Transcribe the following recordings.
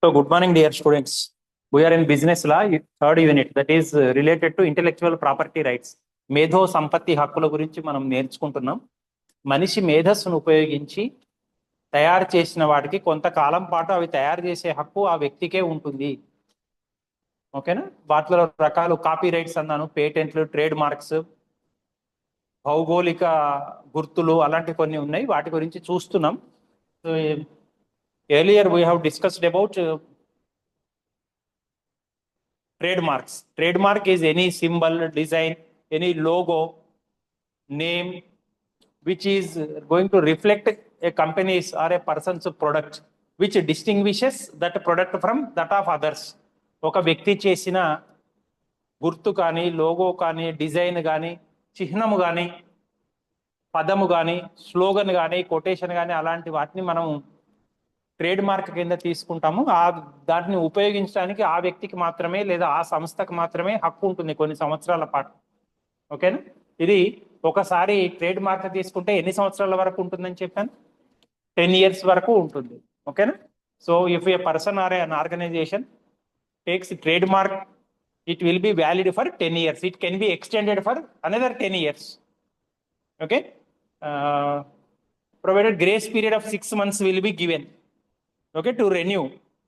So, good morning, dear students. We are in business law, third unit, that is related to intellectual property rights. మేధో సంపత్తి హక్కుల గురించి మనం నేర్చుకుంటున్నాం. మనిషి మేధస్సును ఉపయోగించి తయారు చేసిన వాటికి కొంతకాలం పాటు అవి తయారు చేసే హక్కు ఆ వ్యక్తికే ఉంటుంది. ఓకేనా? వాటిలో రకాలు కాపీ రైట్స్ అన్నాను, పేటెంట్లు, ట్రేడ్ మార్క్స్, భౌగోళిక గుర్తులు అలాంటి కొన్ని ఉన్నాయి. వాటి గురించి చూస్తున్నాం. So earlier we have discussed about trademarks. Trademark is any symbol, design, any logo, name, which is going to reflect a company's or a person's product, which distinguishes that product from that of others. ఒక వ్యక్తి చేసిన గుర్తు కానీ, logo కానీ, design కానీ, చిహ్నము కానీ, పదము కానీ, స్లోగన్ కానీ, కొటేషన్ కానీ అలాంటి వాటిని మనం ట్రేడ్ మార్క్ కింద తీసుకుంటాము. దాటిని ఉపయోగించడానికి ఆ వ్యక్తికి మాత్రమే లేదా ఆ సంస్థకు మాత్రమే హక్కు ఉంటుంది కొన్ని సంవత్సరాల పాటు. ఓకేనా? ఇది ఒకసారి ట్రేడ్ మార్క్ తీసుకుంటే ఎన్ని సంవత్సరాల వరకు ఉంటుందని చెప్పాను? 10 years వరకు ఉంటుంది. ఓకేనా? So if A person are an organization takes trade mark, it will be valid for 10 years. It can be extended for another 10 years. Okay? Provided grace period of 6 months will be given. Okay, to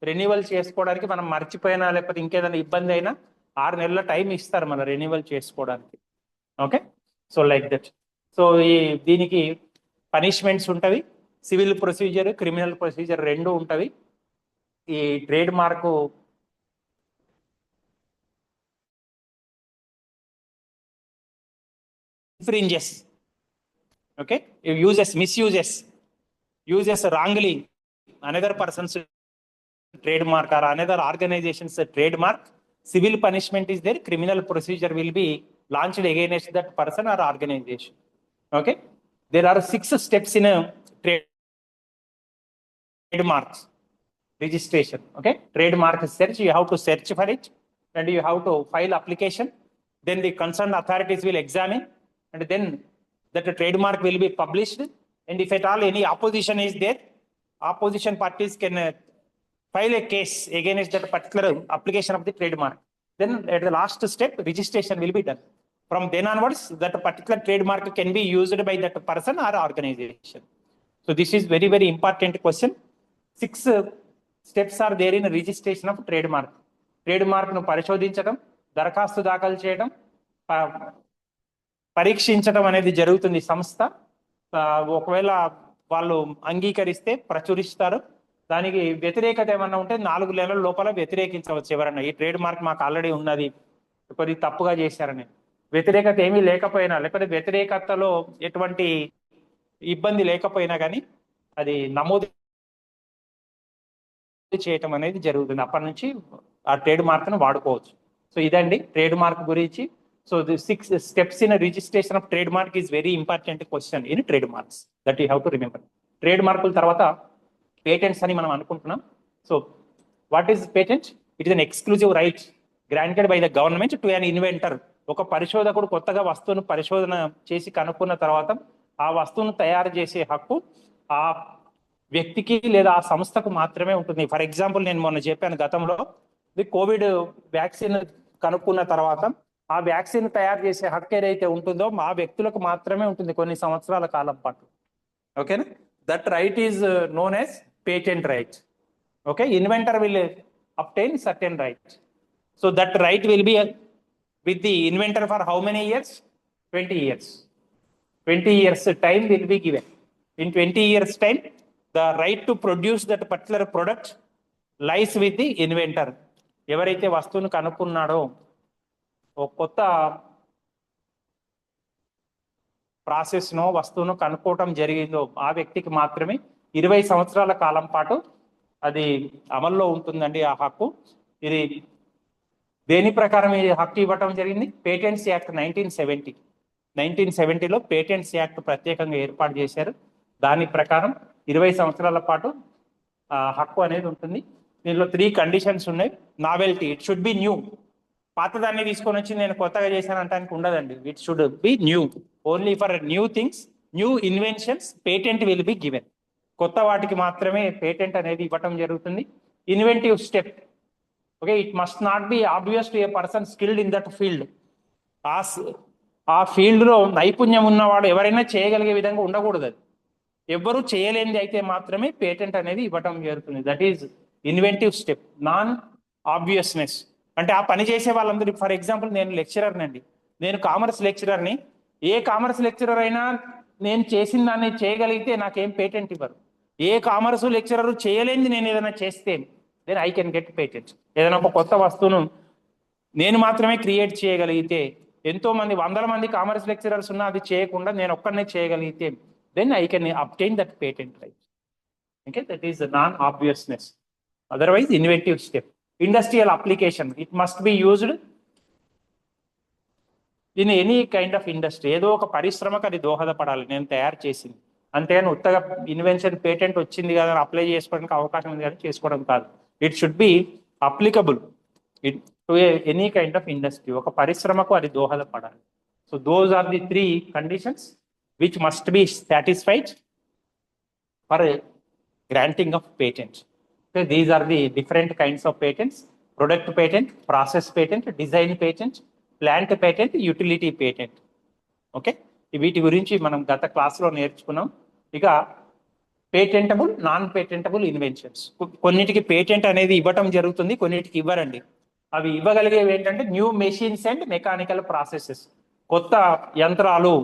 renewal చేసుకోవడానికి. మనం మర్చిపోయినా లేకపోతే ఇంకేదైనా ఇబ్బంది అయినా 6 నెలల time ఇస్తారు మన రెన్యువల్ చేసుకోవడానికి. Okay, so like that. So దీనికి పనిష్మెంట్స్ ఉంటవి, సివిల్ ప్రొసీజర్, క్రిమినల్ ప్రొసీజర్ రెండు ఉంటవి. ఈ trade mark infringes, okay, uses wrongly another person's trademark or another organization's trademark, civil punishment is there, criminal procedure will be launched against that person or organization. Okay, there are 6 steps in a trademarks registration. Okay, trademark search, you have to search for it and you have to file application, then the concerned authorities will examine and then that trademark will be published, and if at all any opposition is there, opposition parties can file a case against that particular application of the trademark. Then at the last step, registration will be done. From then onwards, that particular trademark can be used by that person or organization. So this is very, very important question. 6 steps are there in registration of trademark. Trademark ను పరిశోధించడం, దరఖాస్తు దాఖలు చేయడం, పరీక్షించడం అనేది జరుగుతుంది సంస్థ. ఒకవేళ వాళ్ళు అంగీకరిస్తే ప్రచురిస్తారు. దానికి వ్యతిరేకత ఏమన్నా ఉంటే 4 నెలల లోపల వ్యతిరేకించవచ్చు ఎవరన్నా. ఈ ట్రేడ్ మార్క్ మాకు ఆల్రెడీ ఉన్నది, కొద్ది తప్పుగా చేశారని. వ్యతిరేకత ఏమీ లేకపోయినా, లేకపోతే వ్యతిరేకతలో ఎటువంటి ఇబ్బంది లేకపోయినా కానీ అది నమోదు చేయటం అనేది జరుగుతుంది. అప్పటి నుంచి ఆ ట్రేడ్ మార్క్ను వాడుకోవచ్చు. సో ఇదండి ట్రేడ్ మార్క్ గురించి. So the 6 steps in a registration of trademark is very important question in trademarks that you have to remember. Trademark తర్వాత patents అని మనం అనుకుంటున్నాం. So what is patent? It is an exclusive right granted by the government to an inventor. ఒక పరిశోధకుడు కొత్తగా వస్తువును పరిశోధన చేసి కనుక్కున్న తర్వాత ఆ వస్తువును తయారు చేసే హక్కు ఆ వ్యక్తికి లేదా ఆ సంస్థకు మాత్రమే ఉంటుంది. ఫర్ ఎగ్జాంపుల్, నేను మొన్న చెప్పాను గతంలో, ది కోవిడ్ వ్యాక్సిన్ కనుక్కున్న తర్వాత ఆ వ్యాక్సిన్ తయారు చేసే హక్కు ఏదైతే ఉంటుందో ఆ వ్యక్తులకు మాత్రమే ఉంటుంది కొన్ని సంవత్సరాల కాలం పాటు. ఓకేనా? That right is known as patent right. Okay, inventor will obtain certain right. So that right will be with the inventor for how many years? 20 years. 20 years time will be given. In 20 years time, the right to produce that particular product lies with the inventor. ఎవరైతే వస్తువును కనుక్కున్నాడో, ఒక కొత్త ప్రాసెస్ను వస్తువును కనుక్కోవటం జరిగిందో ఆ వ్యక్తికి మాత్రమే 20 సంవత్సరాల కాలం పాటు అది అమల్లో ఉంటుందండి ఆ హక్కు. ఇది దేని ప్రకారం ఈ హక్కు ఇవ్వటం జరిగింది? పేటెంట్స్ యాక్ట్ 1970లో పేటెంట్స్ యాక్ట్ ప్రత్యేకంగా ఏర్పాటు చేశారు. దాని ప్రకారం 20 సంవత్సరాల పాటు హక్కు అనేది ఉంటుంది. దీనిలో 3 కండిషన్స్ ఉన్నాయి. Novelty, it should be new. పాతదాన్ని తీసుకొని వచ్చి నేను కొత్తగా చేశాను అంటానికి ఉండదండి. It should be new. Only for new things, new inventions patent will be given. కొత్త వాటికి మాత్రమే పేటెంట్ అనేది ఇవ్వటం జరుగుతుంది. Inventive step. Okay, it must not be obvious to a person skilled in that field. ఆ ఫీల్డ్లో నైపుణ్యం ఉన్నవాడు ఎవరైనా చేయగలిగే విధంగా ఉండకూడదు. అది ఎవ్వరూ చేయలేనిది అయితే మాత్రమే పేటెంట్ అనేది ఇవ్వటం జరుగుతుంది. That is inventive step. Non obviousness అంటే ఆ పని చేసే వాళ్ళందరూ, ఫర్ ఎగ్జాంపుల్ నేను లెక్చరర్ని అండి, నేను కామర్స్ లెక్చరర్ని. ఏ కామర్స్ లెక్చరర్ అయినా నేను చేసిన దాన్ని చేయగలిగితే నాకేం పేటెంట్ ఇవ్వరు. ఏ కామర్స్ లెక్చరర్ చేయలేనిది నేను ఏదైనా చేస్తే then I can get patent. ఏదైనా ఒక కొత్త వస్తువును నేను మాత్రమే క్రియేట్ చేయగలిగితే, ఎంతో మంది 100 మంది కామర్స్ లెక్చరర్స్ ఉన్నా అది చేయకుండా నేను ఒక్కనే చేయగలిగితే then I can obtain that patent right. Okay, that is non obviousness. Otherwise inventive step. Industrial application, it must be used in any kind of industry. ఏదో ఒక పరిశ్రమకు అది దోహదపడాలి నేను తయారు చేసింది. అంతేగాని ఉత్తగా ఇన్వెన్షన్ పేటెంట్ వచ్చింది కదా అప్లై చేసుకోవడానికి అవకాశం ఉంది కానీ చేసుకోవడం కాదు. It should be applicable to any kind of industry. ఒక పరిశ్రమకు అది దోహదపడాలి. So those are the 3 conditions which must be satisfied for granting of patent. These are the different kinds of patents: product patent, process patent, design patent, plant patent, utility patent. Okay, వీటి గురించి మనం గత క్లాస్లో నేర్చుకున్నాం. ఇక patentable, non patentable inventions. కొన్నిటికి patent అనేది ఇవ్వటం జరుగుతుంది, కొన్నిటికి ఇవ్వరండి. అవి ఇవ్వగలిగేవి ఏంటంటే new machines and mechanical processes. కొత్త యంత్రాలు,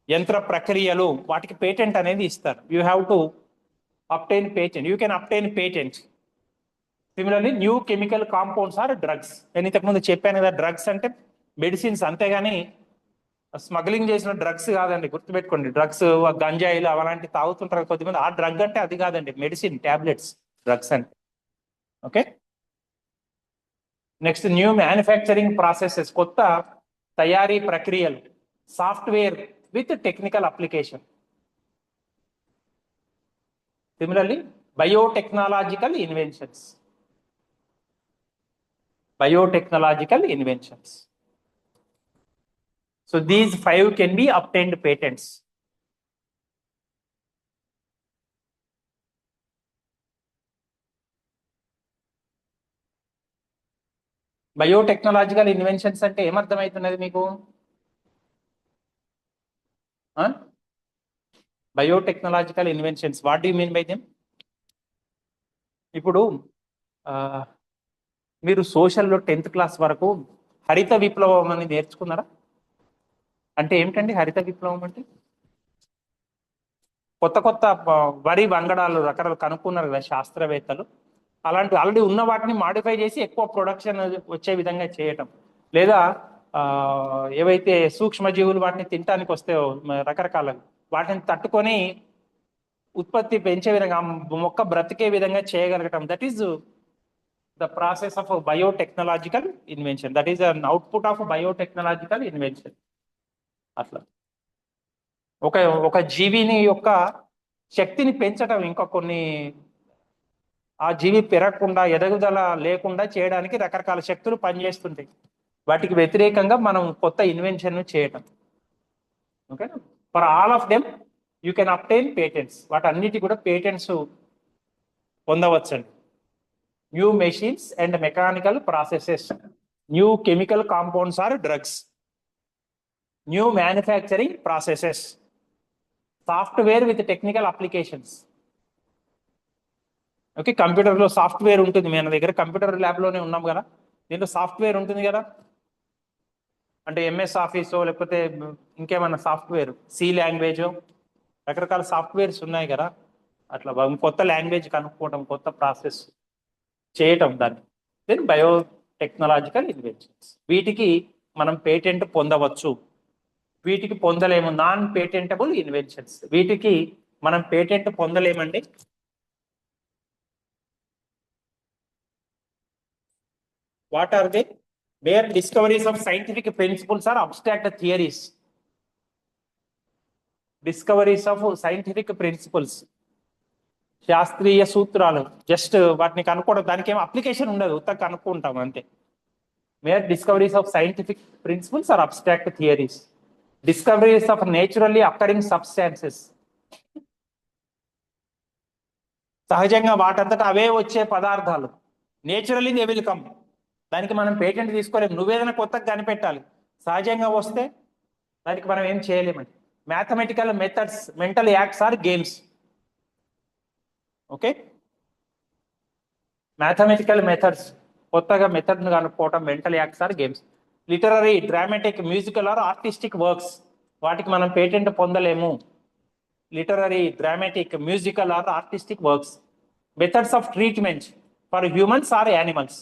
యంత్ర ప్రక్రియలు, వాటికి పేటెంట్ అనేది ఇస్తారు. You have to obtain patent. You can obtain patent. Similarly new chemical compounds or drugs. నేను ఇంతకుముందు చెప్పాను కదా, డ్రగ్స్ అంటే మెడిసిన్స్, అంతేగాని స్మగ్లింగ్ చేసిన డ్రగ్స్ కాదండి, గుర్తుపెట్టుకోండి. డ్రగ్స్, గంజాయిలు అలాంటి తాగుతుంటారు కొద్దిమంది, ఆ డ్రగ్ అంటే అది కాదండి, మెడిసిన్, టాబ్లెట్స్ డ్రగ్స్ అంటే. Okay, next new manufacturing processes, కొత్త తయారీ ప్రక్రియలు. Software with technical application. Similarly biotechnological inventions. Biotechnological inventions. So these 5 can be obtained patents. Biotechnological inventions అంటే ఏమర్థమవుతున్నది మీకు? Biotechnological inventions, what do you mean by them? ఇప్పుడు మీరు సోషల్లో 10th class వరకు హరిత విప్లవం అని నేర్చుకున్నారా? అంటే ఏమిటండి హరిత విప్లవం అంటే? కొత్త కొత్త వరి వంగడాలు రకరకాలు కనుక్కున్నారు కదా శాస్త్రవేత్తలు. అలాంటి ఆల్రెడీ ఉన్న వాటిని మాడిఫై చేసి ఎక్కువ ప్రొడక్షన్ వచ్చే విధంగా చేయటం, లేదా ఏవైతే సూక్ష్మజీవులు వాటిని తినడానికి వస్తే రకరకాల వాటిని తట్టుకొని ఉత్పత్తి పెంచే విధంగా, మొక్క బ్రతికే విధంగా చేయగలగటం. That is the process of a biotechnological invention. That is an output of a biotechnological invention. అట్లా ఒక జీవిని యొక్క శక్తిని పెంచడం, ఇంకా కొన్ని ఆ జీవి పెరగకుండా ఎదుగుదల లేకుండా చేయడానికి రకరకాల శక్తులు పనిచేస్తుంటాయి. వాటికి వ్యతిరేకంగా మనం కొత్త ఇన్వెన్షన్ చేయటం. Okay, for all of them you can obtain patents. వాటన్నిటి కూడా patents పొందవచ్చండి. New machines and mechanical processes, new chemical compounds or drugs, new manufacturing processes, software with technical applications. Okay, కంప్యూటర్లో సాఫ్ట్వేర్ ఉంటుంది. మన దగ్గర కంప్యూటర్ ల్యాబ్లోనే ఉన్నాం కదా, దీంట్లో సాఫ్ట్వేర్ ఉంటుంది కదా. అంటే ఎంఎస్ ఆఫీసో లేకపోతే ఇంకేమన్నా సాఫ్ట్వేర్, సి లాంగ్వేజో, రకరకాల సాఫ్ట్వేర్స్ ఉన్నాయి కదా. అట్లా కొత్త లాంగ్వేజ్ కనుక్కోవడం, కొత్త ప్రాసెస్ చేయటం, దాన్ని దెన్ బయోటెక్నాలజికల్ ఇన్వెన్షన్స్. వీటికి మనం పేటెంట్ పొందవచ్చు, వీటికి పొందలేము. నాన్ పేటెంటబుల్ ఇన్వెన్షన్స్, వీటికి మనం పేటెంట్ పొందలేమండి. What are they? Mere discoveries of scientific principles or abstract theories. Discoveries of scientific principles, శాస్త్రీయ సూత్రాలు, జస్ట్ వాటిని కనుక్కోవడం, దానికి ఏం అప్లికేషన్ ఉండదు, ఉత్తగా కనుక్కుంటాం అంతే. Where discoveries of scientific principles or abstract theories. Discoveries of naturally occurring substances. సహజంగా వాటంతటా అవే వచ్చే పదార్థాలు. Naturally they will come. దానికి మనం పేటెంట్ తీసుకోలేము. నువ్వేదైనా కొత్తగా కనిపెట్టాలి. సహజంగా వస్తే దానికి మనం ఏం చేయలేమండి. Mathematical methods, mental acts or games. Okay, mathematical methods, కొత్తగా మెథడ్ను కనుక్కోవటం mental acts or games. Literary, dramatic, musical or artistic works, వాటికి మనం పేటెంట్ పొందలేము. Literary, dramatic, musical or artistic works. Methods of treatment for humans or animals.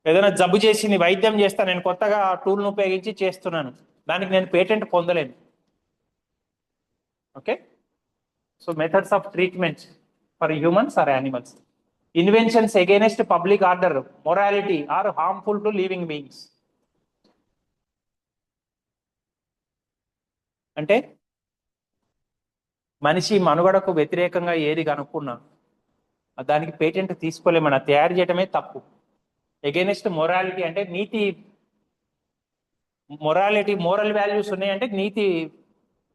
ఏదైనా జబ్బు చేసి వైద్యం చేస్తా, నేను కొత్తగా టూల్ను ఉపయోగించి చేస్తున్నాను, దానికి నేను పేటెంట్ పొందలేను. Okay, so methods of treatment for humans or animals. Inventions against public order, morality or harmful to living beings. అంటే మనిషి మనుగడకు వ్యతిరేకంగా ఏది కనుక్కున్నా దానికి పేటెంట్ తీసుకోలేమన్నా, తయారు చేయడమే తప్పు. అగైనెస్ట్ మొరాలిటీ అంటే నీతి, మొరాలిటీ, మోరల్ వాల్యూస్ ఉన్నాయంటే నీతి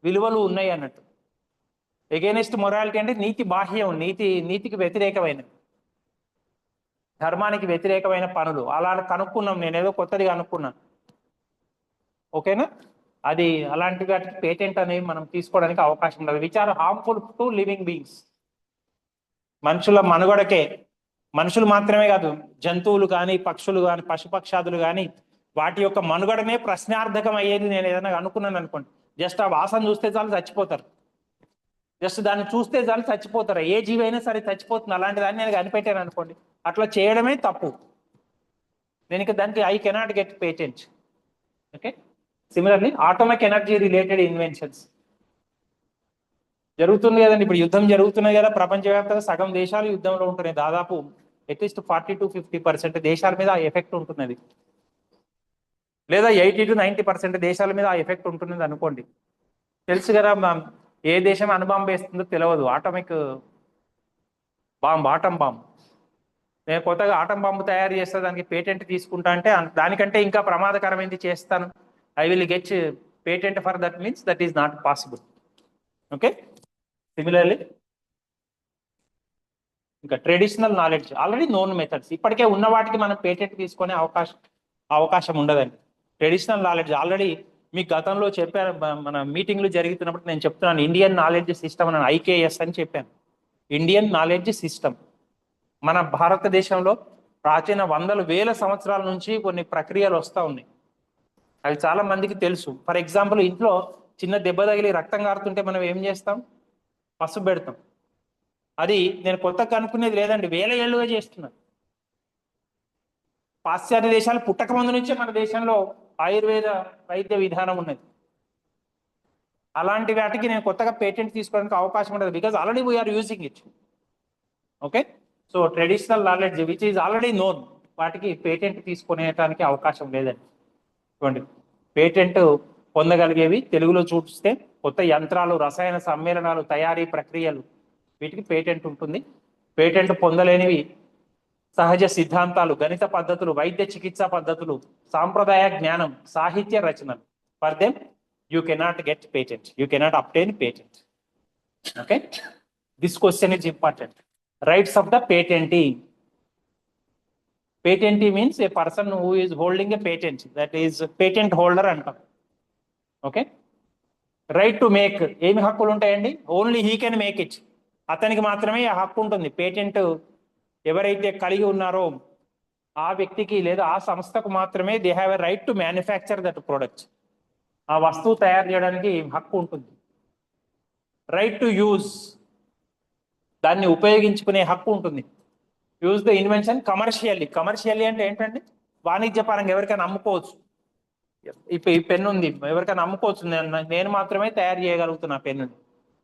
విలువలు ఉన్నాయి అన్నట్టు. ఎగైనెస్ట్ మొరాలిటీ అంటే నీతి బాహ్యం, నీతికి వ్యతిరేకమైన, ధర్మానికి వ్యతిరేకమైన పనులు. అలా కనుక్కున్నాం, నేనేదో కొత్తది కనుక్కున్నాను. ఓకేనా, అది అలాంటి వాటికి పేటెంట్ అనేవి మనం తీసుకోవడానికి అవకాశం ఉండదు. Which are harmful to living beings. మనుషుల మనుగడకే, మనుషులు మాత్రమే కాదు, జంతువులు కానీ, పక్షులు కానీ, పశుపక్షాదులు కానీ, వాటి యొక్క మనుగడనే ప్రశ్నార్థకం అయ్యేది నేను ఏదైనా అనుకున్నాను అనుకోండి, జస్ట్ ఆ వాసన చూస్తే చాలు చచ్చిపోతారు. జస్ట్ దాన్ని చూస్తే చాలు చచ్చిపోతారు. ఏ జీవి అయినా సరే చచ్చిపోతుంది. అలాంటి దాన్ని నేను కనిపెట్టాను అనుకోండి, అట్లా చేయడమే తప్పు. నేను ఇక దానికి I cannot get patent. Okay, similarly atomic energy related inventions జరుగుతుంది కదండి. ఇప్పుడు యుద్ధం జరుగుతున్నాయి కదా, ప్రపంచవ్యాప్తంగా సగం దేశాలు యుద్ధంలో ఉంటున్నాయి. దాదాపు అట్లీస్ట్ 40 to 50% దేశాల మీద ఆ ఎఫెక్ట్ ఉంటున్నది, లేదా 80 to 90% దేశాల మీద ఆ ఎఫెక్ట్ ఉంటున్నది అనుకోండి. తెలుసు కదా, ఏ దేశం అణుబాంబు వేస్తుందో తెలియదు. Atomic bomb, atom bomb. నేను కొత్తగా ఆటం బాంబు తయారు చేస్తా, దానికి పేటెంట్ తీసుకుంటా అంటే దానికంటే ఇంకా ప్రమాదకరమైనది చేస్తాను, I will get patent for that, means that is not possible. Okay, similarly ఇంకా traditional knowledge, already known methods, ఇప్పటికే ఉన్న వాటికి మనం పేటెంట్ తీసుకునే అవకాశం ఉండదండి. ట్రెడిషనల్ నాలెడ్జ్ ఆల్రెడీ మీకు గతంలో చెప్పాను, మన మీటింగ్లు జరుగుతున్నప్పుడు నేను చెప్తున్నాను, ఇండియన్ నాలెడ్జ్ సిస్టమ్ అని, IKS అని చెప్పాను. Indian knowledge system. మన భారతదేశంలో ప్రాచీన వందల వేల సంవత్సరాల నుంచి కొన్ని ప్రక్రియలు వస్తూ ఉన్నాయి. అవి చాలా మందికి తెలుసు. ఫర్ ఎగ్జాంపుల్, ఇంట్లో చిన్న దెబ్బ తగిలి రక్తం కారుతుంటే మనం ఏం చేస్తాం? పసుపు పెడతాం. అది నేను కొత్తగా కనుక్కునేది లేదండి, వేల ఏళ్ళుగా చేస్తున్నాను. పాశ్చాత్య దేశాలు పుట్టక ముందు నుంచే మన దేశంలో ఆయుర్వేద వైద్య విధానం ఉన్నది. అలాంటి వాటికి నేను కొత్తగా పేటెంట్ తీసుకోవడానికి అవకాశం ఉండదు, because already we are using it. Okay, so traditional knowledge which is already known, వాటికి పేటెంట్ తీసుకునేటానికి అవకాశం లేదండి. చూడండి, పేటెంట్ పొందగలిగేవి తెలుగులో చూస్తే కొత్త యంత్రాలు, రసాయన సమ్మేళనాలు, తయారీ ప్రక్రియలు, వీటికి పేటెంట్ ఉంటుంది. పేటెంట్ పొందలేనివి సహజ సిద్ధాంతాలు, గణిత పద్ధతులు, వైద్య చికిత్సా పద్ధతులు, సాంప్రదాయ జ్ఞానం, సాహిత్య రచనలు. For them you cannot get patent, you cannot obtain patent. Okay, this question is important. Rights of the patentee. Patentee means a person who is holding a patent, that is patent holder అంటాం. Okay, right to make, ఏమి హక్కులు ఉంటాయండి? Only he can make it, అతనికి మాత్రమే ఆ హక్కు ఉంటుంది. Patent ఎవరైతే కలిగి ఉన్నారో ఆ వ్యక్తికి లేదా ఆ సంస్థకు మాత్రమే they have a right to manufacture that product, ఆ వస్తువు తయారు చేయడానికి హక్కు ఉంటుంది. రైట్ టు యూజ్, దాన్ని ఉపయోగించుకునే హక్కు ఉంటుంది. Use the invention commercially. Commercially అంటే ఏంటండి? వాణిజ్యపరంగా ఎవరికైనా అమ్ముకోవచ్చు. ఇప్పుడు ఈ పెన్ను ఉంది, ఎవరికైనా అమ్ముకోవచ్చు. నేను మాత్రమే తయారు చేయగలుగుతున్నా పెన్నుని,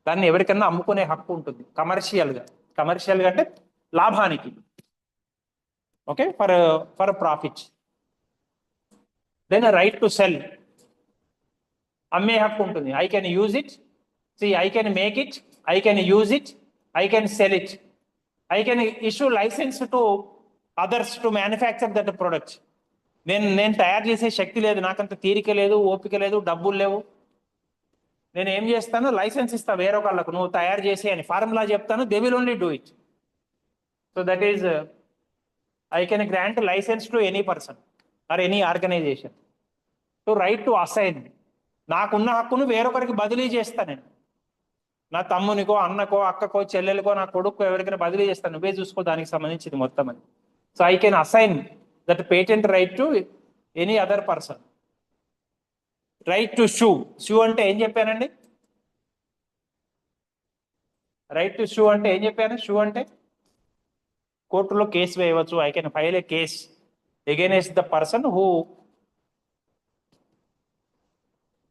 దాన్ని ఎవరికైనా అమ్ముకునే హక్కు ఉంటుంది కమర్షియల్గా. కమర్షియల్గా అంటే లాభానికి. Okay, for profit. Then right to sell, అమ్మే హక్కు ఉంటుంది. I can use it, I can make it, I can use it, I can sell it, I can issue license to others to manufacture that product. నేను తయారు చేసే శక్తి లేదు, నాకంత తీరిక లేదు, ఓపిక లేదు, డబ్బులు లేవు. నేను ఏం చేస్తాను, లైసెన్స్ ఇస్తా వేరొకళ్ళకు, నువ్వు తయారు చేసి అని ఫార్ములా చెప్తాను, they will only do it. So that is I can grant license to any person or any organization to right to assign. నాకున్న హక్కును వేరొకరికి బదిలీ చేస్తాను నేను. నా తమ్మునికో, అన్నకో, అక్కకో, చెల్లెలకో, నా కొడుకు ఎవరికైనా బదిలీ చేస్తాను, నువ్వే చూసుకో దానికి సంబంధించింది మొత్తం అని. So I can assign that patent right to any other person. Right to shoe. Shoe అంటే ఏం చెప్పానండి? రైట్ టు షూ అంటే ఏం చెప్పాను? షూ అంటే కోర్టులో కేసు వేయవచ్చు. I can file a case against the person who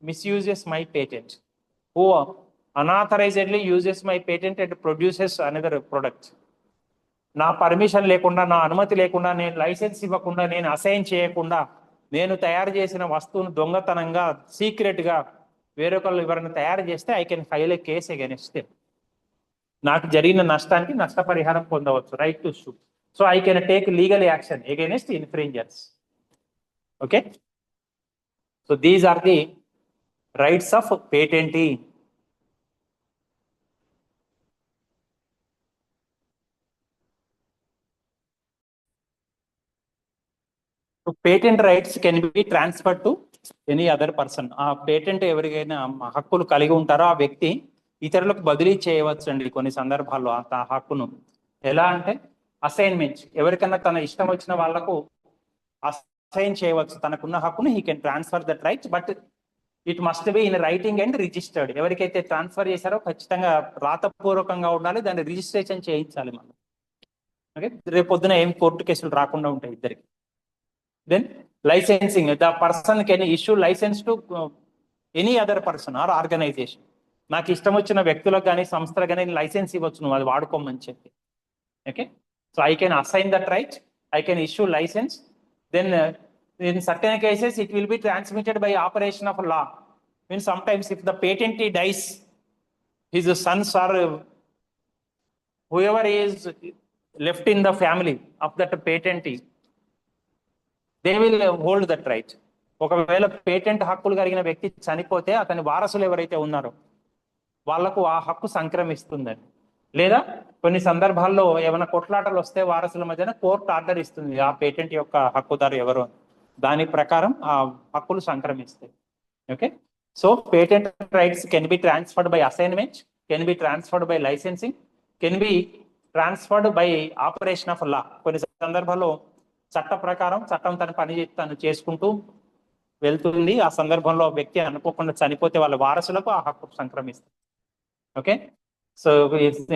misuses my patent, who unauthorizedly uses my patent and produces another product. నా పర్మిషన్ లేకుండా, నా అనుమతి లేకుండా, నేను లైసెన్స్ ఇవ్వకుండా, నేను అసైన్ చేయకుండా, నేను తయారు చేసిన వస్తువును దొంగతనంగా, సీక్రెట్గా వేరొకళ్ళు ఎవరైనా తయారు చేస్తే I can file a case against them. నాకు జరిగిన నష్టానికి నష్టపరిహారం పొందవచ్చు. Right to sue. So I can take legal action against infringers. Okay. So these are the rights of patentee. So patent rights can be transferred to any other person. ఆ patent ఎవరికైనా హక్కులు కలిగి ఉంటారో ఆ వ్యక్తి ఇతరులకు బదిలీ చేయవచ్చు అండి కొన్ని సందర్భాల్లో ఆ హక్కును. ఎలా అంటే అసైన్మెంట్, ఎవరికైనా తన ఇష్టం వచ్చిన వాళ్లకు అసైన్ చేయవచ్చు తనకున్న హక్కును. He can transfer that rights, but it must be in writing and registered. ఎవరికైతే ట్రాన్స్ఫర్ చేశారో ఖచ్చితంగా రాతపూర్వకంగా ఉండాలి, దాన్ని రిజిస్ట్రేషన్ చేయించాలి మనం. ఓకే. రేపు పొద్దున ఏం కోర్టు కేసులు రాకుండా ఉంటాయి ఇద్దరికి. Then licensing, the person can issue license to any other person or organization. నాకు ఇష్టం వచ్చిన వ్యక్తులకు కానీ సంస్థలకు కానీ లైసెన్స్ ఇవ్వచ్చు, నువ్వు అది వాడుకోమని చెప్పి. Okay. So I can assign that right, I can issue license. Then in certain cases it will be transmitted by operation of law. Means sometimes if the patentee dies, his sons or whoever is left in the family of that patentee, they will hold that right. ఒకవేళ patent హక్కులు కలిగిన వ్యక్తి చనిపోతే అతని వారసులు ఎవరైతే ఉన్నారో వాళ్లకు ఆ హక్కు సంక్రమిస్తుందండి. లేదా కొన్ని సందర్భాల్లో ఏమైనా కొట్లాటలు వస్తే వారసుల మధ్యన కోర్టు ఆర్డర్ ఇస్తుంది ఆ పేటెంట్ యొక్క హక్కుదారు ఎవరు, దాని ప్రకారం ఆ హక్కులు సంక్రమిస్తాయి. Okay. So patent rights can be transferred by assignment, can be transferred by licensing, can be transferred by operation of law. కొన్ని సందర్భాల్లో చట్ట ప్రకారం చట్టం తన పని తను చేసుకుంటూ వెళ్తుంది. ఆ సందర్భంలో వ్యక్తి అనుకోకుండా చనిపోతే వాళ్ళ వారసులకు ఆ హక్కు సంక్రమిస్తుంది. Okay. So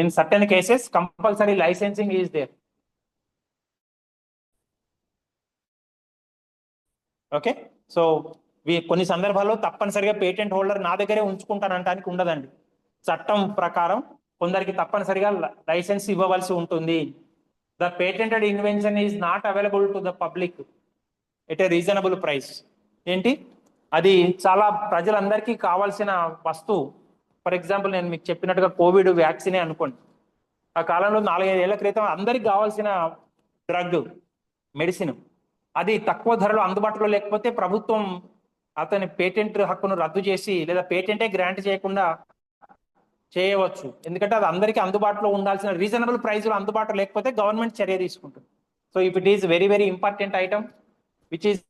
in certain cases compulsory licensing is there. Okay. So కొన్ని సందర్భాల్లో తప్పనిసరిగా పేటెంట్ హోల్డర్ నా దగ్గరే ఉంచుకుంటానంటానికి ఉండదండి. చట్టం ప్రకారం కొందరికి తప్పనిసరిగా లైసెన్స్ ఇవ్వవలసి ఉంటుంది. The patented invention is not available to the public at a reasonable price. ఏంటి అది? చాలా ప్రజలందరికీ కావాల్సిన వస్తువు. ఫర్ ఎగ్జాంపుల్ నేను మీకు చెప్పినట్టుగా కోవిడ్ వ్యాక్సినే అనుకోండి. ఆ కాలంలో 4-5 ఏళ్ల క్రితం అందరికి కావాల్సిన డ్రగ్, మెడిసిన్, అది తక్కువ ధరలో అందుబాటులో లేకపోతే ప్రభుత్వం అతని పేటెంట్ హక్కును రద్దు చేసి లేదా పేటెంటే గ్రాంట్ చేయకుండా చేయవచ్చు. ఎందుకంటే అది అందరికీ అందుబాటులో ఉండాల్సిన రీజనబుల్ ప్రైస్లో అందుబాటులో లేకపోతే గవర్నమెంట్ చర్య తీసుకుంటుంది. So if it is very very important item which is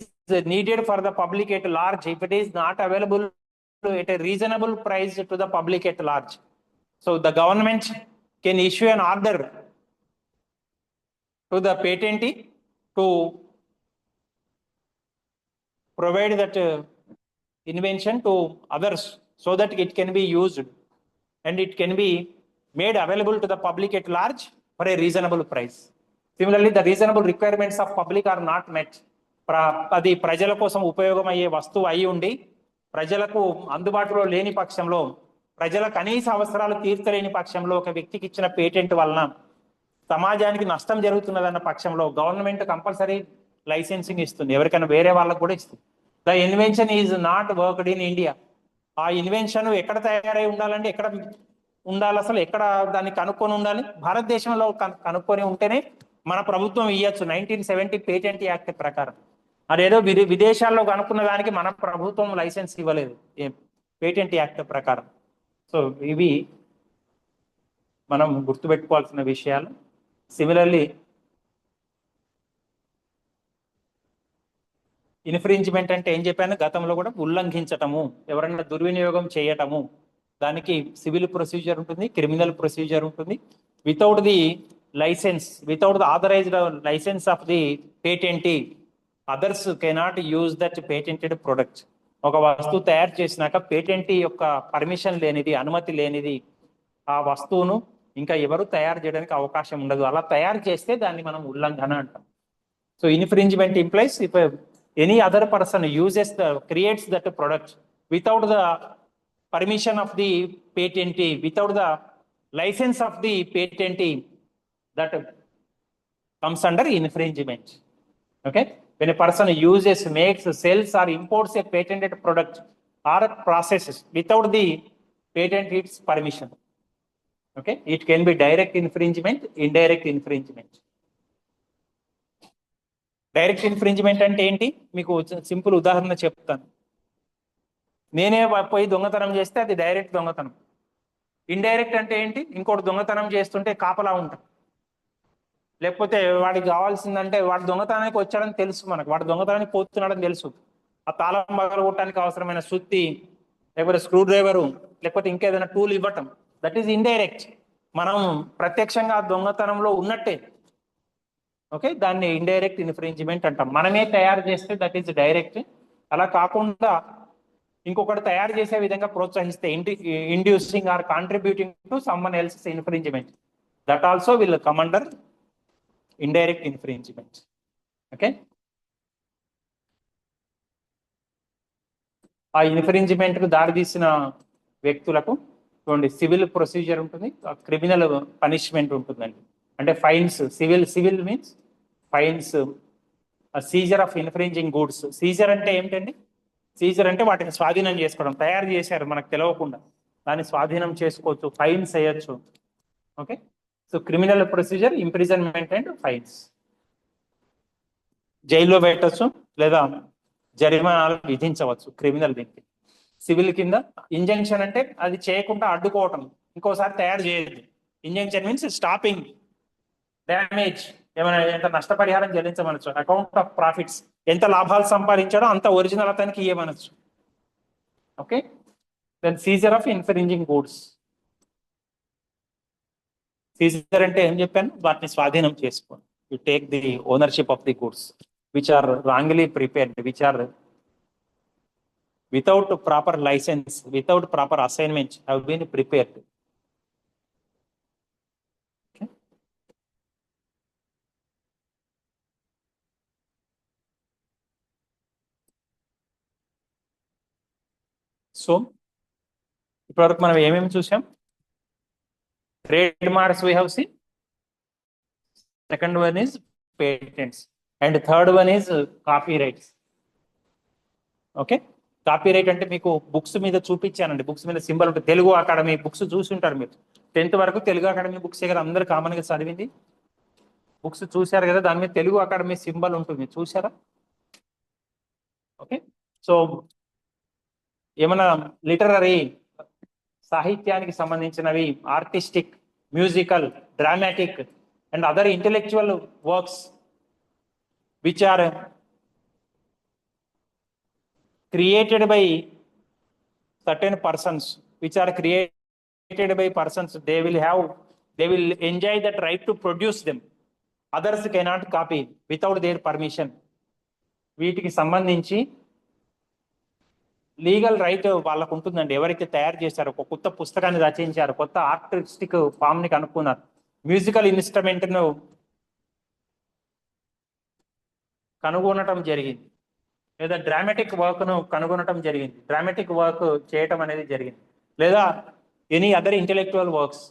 needed for the public at large, if it is not available at a reasonable price to the public at large, so the government can issue an order to the patentee to provide that invention to others so that it can be used and it can be made available to the public at large for a reasonable price. Similarly, the reasonable requirements of public are not met. అది ప్రజల కోసం ఉపయోగం అయ్యే వస్తువు అయి ఉండి ప్రజలకు అందుబాటులో లేని పక్షంలో, ప్రజల కనీస అవసరాలు తీర్చలేని పక్షంలో, ఒక వ్యక్తికి ఇచ్చిన పేటెంట్ వలన సమాజానికి నష్టం జరుగుతున్నదన్న పక్షంలో గవర్నమెంట్ కంపల్సరీ లైసెన్సింగ్ ఇస్తుంది, ఎవరికైనా వేరే వాళ్ళకు కూడా ఇస్తుంది. The invention is not worked in India. ఆ ఇన్వెన్షన్ ఎక్కడ తయారై ఉండాలంటే ఎక్కడ ఉండాలి, అసలు ఎక్కడ దాన్ని కనుక్కొని ఉండాలి? భారతదేశంలో కనుక్కొని ఉంటేనే మన ప్రభుత్వం ఇవ్వచ్చు 1970 పేటెంట్ యాక్ట్ ప్రకారం. అదేదో విదేశాల్లో కనుక్కున్న దానికి మన ప్రభుత్వం లైసెన్స్ ఇవ్వలేదు. పేటెంట్ యాక్ట్ ప్రకారం. సో ఇవి మనం గుర్తుపెట్టుకోవాల్సిన విషయాలు. సిమిలర్లీ ఇన్ఫ్రింజ్మెంట్ అంటే ఏం చెప్పాను గతంలో కూడా, ఉల్లంఘించటము, ఎవరైనా దుర్వినియోగం చేయటము, దానికి సివిల్ ప్రొసీజర్ ఉంటుంది, క్రిమినల్ ప్రొసీజర్ ఉంటుంది. Without the license, without the authorized license of the patentee, others cannot use that patented product. ఒక వస్తువు తయారు చేసినాక పేటెంటీ యొక్క పర్మిషన్ లేనిది, అనుమతి లేనిది ఆ వస్తువును ఇంకా ఎవరు తయారు చేయడానికి అవకాశం ఉండదు. అలా తయారు చేస్తే దాన్ని మనం ఉల్లంఘన అంటాం. So infringement implies if any other person uses creates that product without the permission of the patentee, without the license of the patentee, that comes under infringement. Okay, when a person uses, makes, sells or imports a patented product or processes without the patentee's permission, okay, it can be direct infringement, indirect infringement. Direct infringement అంటే ఏంటి, మీకు simple ఉదాహరణ చెప్తాను. నేనే పోయి దొంగతనం చేస్తే అది డైరెక్ట్ దొంగతనం. ఇండైరెక్ట్ అంటే ఏంటి, ఇంకోటి దొంగతనం చేస్తుంటే కాపలా ఉంటాం, లేకపోతే వాడికి కావాల్సిందంటే వాడు దొంగతనానికి వచ్చాడని తెలుసు, మనకు వాడు దొంగతనానికి పోతున్నాడని తెలుసు, ఆ తాళం పగలగొట్టడానికి అవసరమైన సుత్తి, లేకపోతే స్క్రూ డ్రైవరు, లేకపోతే ఇంకేదైనా టూల్ ఇవ్వటం, దట్ ఈస్ ఇండైరెక్ట్. మనం ప్రత్యక్షంగా దొంగతనంలో ఉన్నట్టే. ఓకే, దాన్ని ఇండైరెక్ట్ ఇన్ఫ్రింజ్మెంట్ అంటాం. మనమే తయారు చేస్తే దట్ ఈస్ డైరెక్ట్. అలా కాకుండా ఇంకొకటి తయారు చేసే విధంగా ప్రోత్సహిస్తే, inducing or contributing to someone else's infringement, that also will come under indirect infringement. Okay, ఆ ఇన్ఫ్రింజ్మెంట్ కు దారితీసిన వ్యక్తులకు చూడండి సివిల్ ప్రొసీజర్ ఉంటుంది, క్రిమినల్ పనిష్మెంట్ ఉంటుందండి. అంటే fines, civil means fines, seizure of infringing goods. Seizure అంటే ఏమిటండి, సీజర్ అంటే వాటిని స్వాధీనం చేసుకోవడం, తయారు చేశారు మనకు తెలియకుండా, దాన్ని స్వాధీనం చేసుకోవచ్చు, ఫైన్స్ వేయచ్చు. Okay, so criminal procedure imprisonment and fines, జైల్లో పెట్టచ్చు లేదా జరిమానాలు విధించవచ్చు క్రిమినల్ దీనికి. సివిల్ కింద ఇంజంక్షన్ అంటే అది చేయకుండా అడ్డుకోవటం, ఇంకోసారి తయారు చేయదు. ఇంజంక్షన్ మీన్స్ స్టాపింగ్ డ్యామేజ్, ఏమైనా ఎంత నష్టపరిహారం చెల్లించమనొచ్చు, అకౌంట్ ఆఫ్ ప్రాఫిట్స్, ఎంత లాభాలు సంపాదించాడో అంత ఒరిజినల్ అతనికి ఇవ్వమనొచ్చు. Okay, then seizure of infringing goods. Seizure అంటే ఏం చెప్పాను, వాటిని స్వాధీనం చేసుకోండి. You take the ownership of the goods which are wrongly prepared, which are without proper license, without proper assignment have been prepared. So ఇప్పటివరకు మనం ఏమేమి చూసాం, trade marks we have seen, second one is patents, and third one is copy rights. Okay, copy right అంటే మీకు books మీద చూపించానండి, books మీద symbol ఉంటుంది. Telugu academy books చూసి ఉంటారు మీరు, 10th వరకు తెలుగు అకాడమీ బుక్స్ కదా అందరు కామన్గా చదివింది, బుక్స్ చూశారు కదా, దాని మీద తెలుగు అకాడమీ సింబల్ ఉంటుంది, చూసారా? ఓకే, సో ఏమైనా లిటరరీ సాహిత్యానికి సంబంధించినవి, artistic, musical, dramatic and other intellectual works which are created by certain persons, which are created by persons, they will enjoy that right to produce them, others cannot copy without their permission. వీటికి సంబంధించి legal right వాళ్ళకు ఉంటుందండి. ఎవరైతే తయారు చేశారో, ఒక కొత్త పుస్తకాన్ని రచించారు, కొత్త ఆర్టిస్టిక్ ఫామ్ ని కనుక్కున్నారు, మ్యూజికల్ ఇన్స్ట్రుమెంట్ ను కనుగొనటం జరిగింది, లేదా డ్రామాటిక్ వర్క్ ను కనుగొనటం జరిగింది, డ్రామాటిక్ వర్క్ చేయటం అనేది జరిగింది, లేదా any other intellectual works,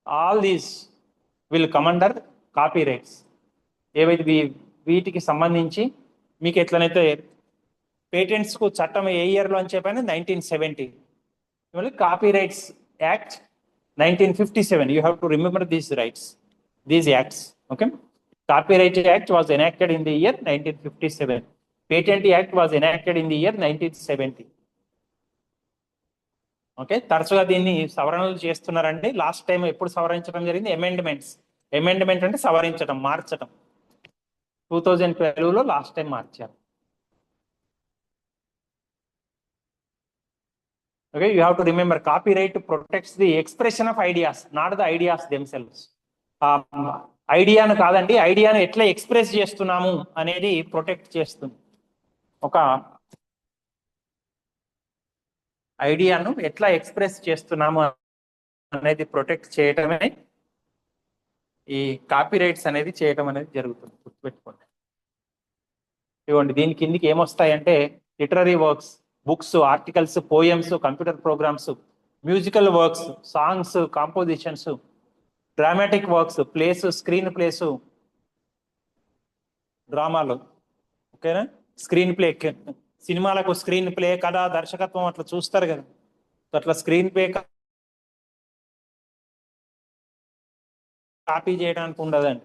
all these will come under copy rights. ఏవైతే వీటికి సంబంధించి మీకు ఎట్లనైతే పేటెంట్స్ కు చట్టం ఏ ఇయర్లో అని చెప్పాను, 1970. Copy rights act 1957. You have to remember these rights, these acts. Okay, Copyright Act was enacted in the year 1957. Patent Act was enacted in the year 1970. Okay, తరచుగా దీన్ని సవరణలు చేస్తున్నారండి. లాస్ట్ టైం ఎప్పుడు సవరించడం జరిగింది? అమెండ్మెంట్ అంటే సవరించడం, మార్చడం. 2012లో లాస్ట్ టైం మార్చారు. Okay, you have to remember copyright protects the expression of ideas, not the ideas themselves. ఐడియాను కాదండి, ఐడియాను ఎట్లా ఎక్స్ప్రెస్ చేస్తున్నాము అనేది ప్రొటెక్ట్ చేస్తుంది. ఒక ఐడియాను ఎట్లా ఎక్స్ప్రెస్ చేస్తున్నాము అనేది ప్రొటెక్ట్ చేయటమే ఈ కాపీరైట్స్ అనేది చేయటం అనేది జరుగుతుంది, గుర్తుపెట్టుకోండి. ఇవ్వండి, దీని కిందికి ఏమొస్తాయంటే literary works, books, articles, poems, computer programs, musical works, songs, compositions, dramatic works, plays, screen plays, డ్రామాలు. ఓకేనా? స్క్రీన్ ప్లే, సినిమాలకు స్క్రీన్ ప్లే, కథ, దర్శకత్వం అట్లా చూస్తారు కదా, అట్లా స్క్రీన్ ప్లే కాపీ చేయడానికి ఉండదండి.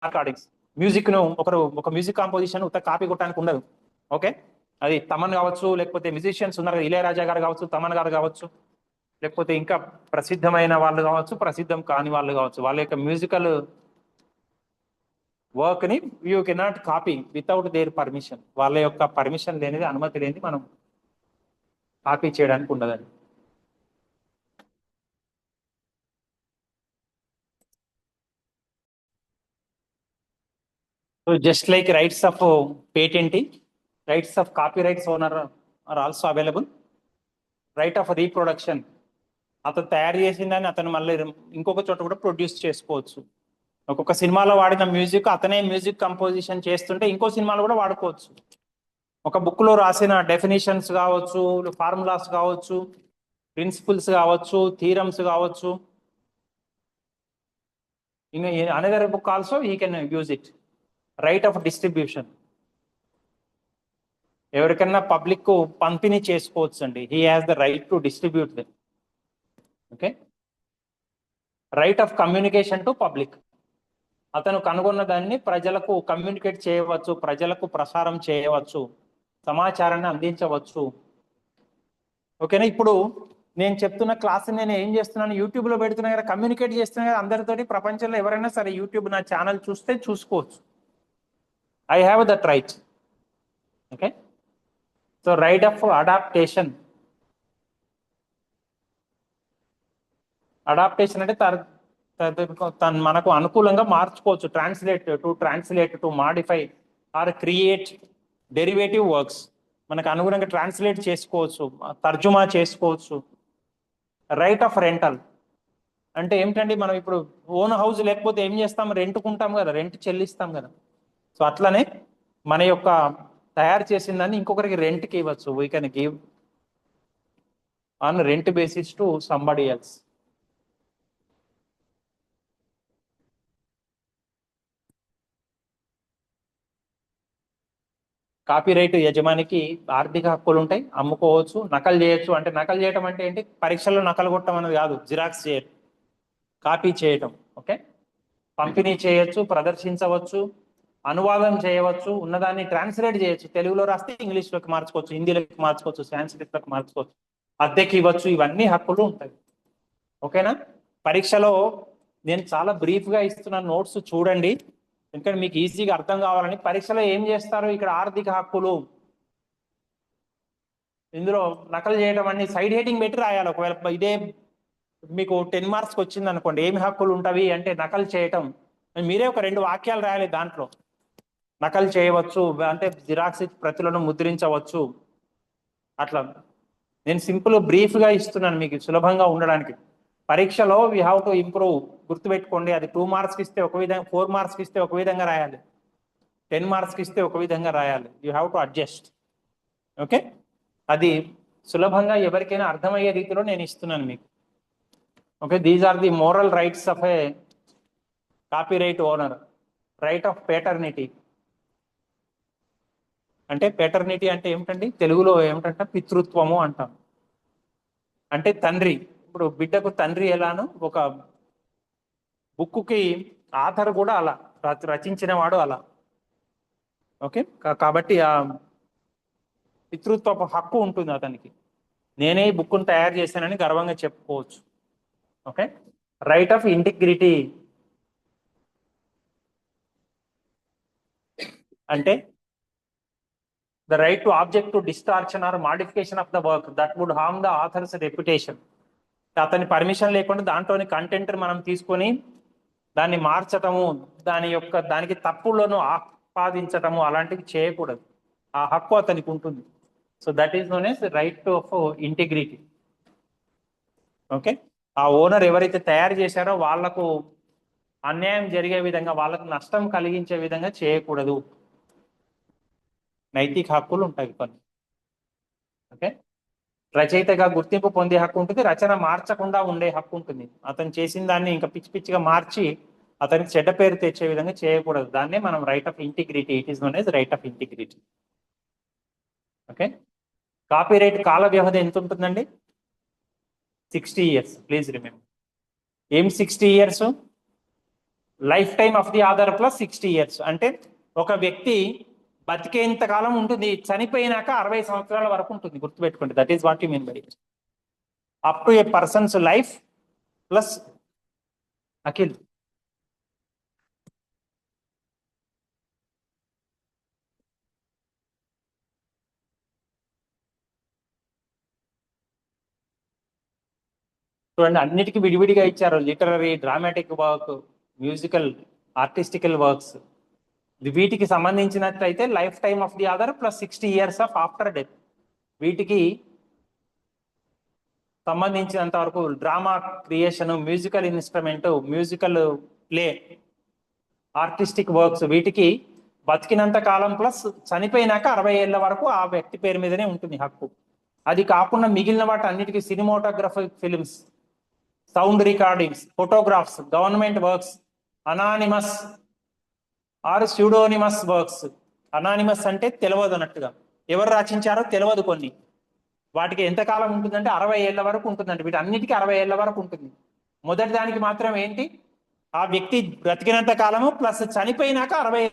రికార్డింగ్స్, మ్యూజిక్ ను ఒక మ్యూజిక్ కాంపోజిషన్ కాపీ కొట్టడానికి ఉండదు. ఓకే, అది తమన్ కావచ్చు, లేకపోతే మ్యూజిషియన్స్ ఉన్నారు, ఇళయరాజా గారు కావచ్చు, తమన్ గారు కావచ్చు, లేకపోతే ఇంకా ప్రసిద్ధమైన వాళ్ళు కావచ్చు, ప్రసిద్ధం కాని వాళ్ళు కావచ్చు, వాళ్ళ యొక్క మ్యూజికల్ వర్క్ ని you cannot copy without their permission. వాళ్ళ యొక్క పర్మిషన్ లేనిది, అనుమతి లేనిది మనం కాపీ చేయడానికి ఉండదండి. So just like rights of patenting, rights of copyrights owner are also available. Right of reproduction, అతను తయారు చేసిందని అతను మళ్ళీ ఇంకొక చోట కూడా ప్రొడ్యూస్ చేసుకోవచ్చు. ఒక్కొక్క సినిమాలో వాడిన మ్యూజిక్ అతనే మ్యూజిక్ కంపోజిషన్ చేస్తుంటే ఇంకో సినిమాలో కూడా వాడుకోవచ్చు. ఒక బుక్ లో రాసిన డెఫినేషన్స్ కావచ్చు, ఫార్ములాస్ కావచ్చు, ప్రిన్సిపల్స్ కావచ్చు, థీరమ్స్ కావచ్చు, in another book also he can use it. Right of distribution, ఎవరికన్నా పబ్లిక్ పంపిణీ చేసుకోవచ్చు అండి. He has the right to distribute them. Okay, right of communication to public, అతను కనుగొన్న దాన్ని ప్రజలకు కమ్యూనికేట్ చేయవచ్చు, ప్రజలకు ప్రసారం చేయవచ్చు, సమాచారాన్ని అందించవచ్చు. ఓకేనా? ఇప్పుడు నేను చెప్తున్న క్లాస్ నేను ఏం చేస్తున్నాను, యూట్యూబ్ లో పెడుతున్నా కదా, కమ్యూనికేట్ చేస్తున్నా కదా అందరితోటి. ప్రపంచంలో ఎవరైనా సరే యూట్యూబ్ నా ఛానల్ చూస్తే చూసుకోవచ్చు. I have that right. Okay, so right of adaptation. Adaptation అంటే మనకు అనుకూలంగా మార్చుకోవచ్చు. Translate to modify are create derivative works, మనకు అనుగుణంగా ట్రాన్స్లేట్ చేసుకోవచ్చు, తర్జుమా చేసుకోవచ్చు. రైట్ ఆఫ్ రెంటల్ అంటే ఏమిటండి, మనం ఇప్పుడు ఓన్ హౌస్ లేకపోతే ఏం చేస్తాం, రెంట్కుంటాం కదా, రెంట్ చెల్లిస్తాం కదా. సో అట్లనే మన యొక్క తయారు చేసిన దాన్ని ఇంకొకరికి రెంట్కి ఇవ్వచ్చు. We can give on rent basis to somebody else. Copyright యజమానికి ఆర్థిక హక్కులు ఉంటాయి, అమ్ముకోవచ్చు, నకలు చేయొచ్చు. అంటే నకలు చేయటం అంటే ఏంటి, పరీక్షల్లో నకలు కొట్టడం అనేది కాదు, జిరాక్స్ చేయటం, కాపీ చేయటం. ఓకే, పంపిణీ చేయొచ్చు, ప్రదర్శించవచ్చు, అనువాదం చేయవచ్చు, ఉన్నదాన్ని ట్రాన్స్లేట్ చేయొచ్చు, తెలుగులో రాస్తే ఇంగ్లీష్లోకి మార్చుకోవచ్చు, హిందీలోకి మార్చుకోవచ్చు, సాంస్క్రిట్లోకి మార్చుకోవచ్చు, అద్దెకి ఇవ్వచ్చు. ఇవన్నీ హక్కులు ఉంటాయి. ఓకేనా? పరీక్షలో నేను చాలా బ్రీఫ్గా ఇస్తున్న నోట్స్ చూడండి, ఎందుకంటే మీకు ఈజీగా అర్థం కావాలని. పరీక్షలో ఏం చేస్తారు, ఇక్కడ ఆర్థిక హక్కులు, ఇందులో నకలు చేయడం అన్ని సైడ్ హెడింగ్ పెట్టి రాయాలి. ఒకవేళ ఇదే మీకు 10 మార్క్స్కి వచ్చింది అనుకోండి, ఏమి హక్కులు ఉంటవి అంటే నకలు చేయటం, మీరే ఒక 2 వాక్యాలు రాయాలి దాంట్లో. నకలు చేయవచ్చు అంటే జిరాక్స్ ప్రతులను ముద్రించవచ్చు. అట్లా నేను సింపుల్ బ్రీఫ్గా ఇస్తున్నాను మీకు సులభంగా ఉండడానికి. పరీక్షలో వీ హ్యావ్ టు ఇంప్రూవ్. గుర్తుపెట్టుకోండి, అది 2 మార్క్స్కి ఇస్తే ఒక విధంగా, 4 మార్క్స్కి ఇస్తే ఒక విధంగా రాయాలి, 10 మార్క్స్కి ఇస్తే ఒక విధంగా రాయాలి. You have to adjust. Okay, అది సులభంగా ఎవరికైనా అర్థమయ్యే రీతిలో నేను ఇస్తున్నాను మీకు. Okay, these are the moral rights of a copyright owner. Right of paternity అంటే, పేటర్నిటీ అంటే ఏమిటండి, తెలుగులో ఏమిటంటే పితృత్వము అంటాం. అంటే తండ్రి, ఇప్పుడు బిడ్డకు తండ్రి ఎలానో, ఒక బుక్కి ఆథర్ కూడా అలా, రచించిన వాడు అలా. ఓకే, కాబట్టి ఆ పితృత్వ హక్కు ఉంటుంది అతనికి. నేనే ఈ బుక్ను తయారు చేశానని గర్వంగా చెప్పుకోవచ్చు. ఓకే, రైట్ ఆఫ్ ఇంటిగ్రిటీ అంటే the right to object to distortion or modification of the work that would harm the author's reputation. అతని పర్మిషన్ లేకుండా దాంట్లోని కంటెంట్ మనం తీసుకొని దాన్ని మార్చటము, దానికి తప్పులను ఆపాదించటము అలాంటివి చేయకూడదు. ఆ హక్కు అతనికి ఉంటుంది. So that is known as right of integrity. Okay, ఆ ఓనర్ ఎవరైతే తయారు చేశారో వాళ్లకు అన్యాయం జరిగే విధంగా, వాళ్ళకు నష్టం కలిగించే విధంగా చేయకూడదు. నైతిక హక్కులు ఉంటాయి కొన్ని. ఓకే, రచయితగా గుర్తింపు పొందే హక్కు ఉంటుంది, రచన మార్చకుండా ఉండే హక్కు ఉంటుంది. అతను చేసిన దాన్ని ఇంకా పిచ్చి పిచ్చిగా మార్చి అతనికి చెడ్డ పేరు తెచ్చే విధంగా చేయకూడదు. దాన్నే మనం right of integrity, it is known as right of integrity. Okay, copyright కాల వ్యవధి ఎంత ఉంటుందండి? 60 years. Please remember. ఏం 60 years? Life time of the author plus 60 years. అంటే ఒక వ్యక్తి బతికేంత కాలం ఉంటుంది, చనిపోయినాక 60 సంవత్సరాల వరకు ఉంటుంది. గుర్తుపెట్టుకోండి, that is what you mean by it. Up to a person's life plus అఖిల్. చూడండి, అన్నిటికీ విడివిడిగా ఇచ్చారు. Literary, dramatic work, musical, artistical works. వీటికి సంబంధించినట్లయితే life time of the other plus 60 years of after death. వీటికి సంబంధించినంత వరకు drama creation, musical instrument, musical play, artistic works, వీటికి బతికినంత కాలం ప్లస్ చనిపోయినాక 60 ఏళ్ల వరకు ఆ వ్యక్తి పేరు మీదనే ఉంటుంది హక్కు. అది కాకుండా మిగిలిన వాటి అన్నిటికీ cinematographic films, sound recordings, photographs, government works, anonymous or pseudonymous works. Anonymous అంటే తెలియదు అన్నట్టుగా, ఎవరు రచించారో తెలియదు. కొన్ని వాటికి ఎంతకాలం ఉంటుందంటే 60 ఏళ్ల వరకు ఉంటుందండి. వీటి అన్నిటికీ 60 ఏళ్ల వరకు ఉంటుంది. మొదటి దానికి మాత్రం ఏంటి, ఆ వ్యక్తి బ్రతికినంత కాలము ప్లస్ చనిపోయినాక 60